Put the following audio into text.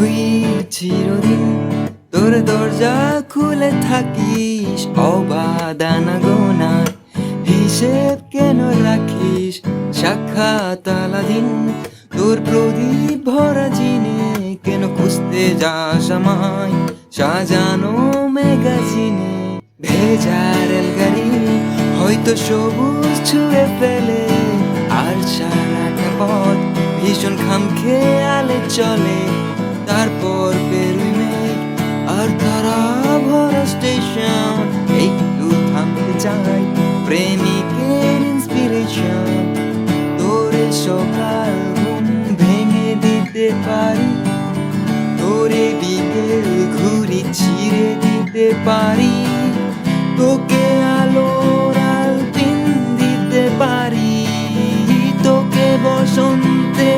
তুই চিরদিন তোর দরজা খুলে থাকিস অবাধ আনাগোনায়, হিসেব কেন রাখিস সাক্ষাৎ আলাদিন? তোর প্রদীপ ভরা জিনে কেন খুঁজতে যাস আমায় সাজানো ম্যাগাজিনে? ভেজা রেলগাড়ি হয়তো সবুজ ছুঁয়ে ফেলে, আর সারাটা পথ ভীষণ খামখেয়ালে চলে। তারপর পেরুই মেঘ আর তারা ভরা স্টেশন, একটু থামতে চাই প্রেমিকের ইন্সপিরেশন। তোরে সকাল ঘুম ভেঙে দিতে পারি, তোরে বিকেল ঘুরি ছিঁড়ে দিতে পারি, তোকে আলোর আলপিন দিতে পারি, তোকে বসন্তে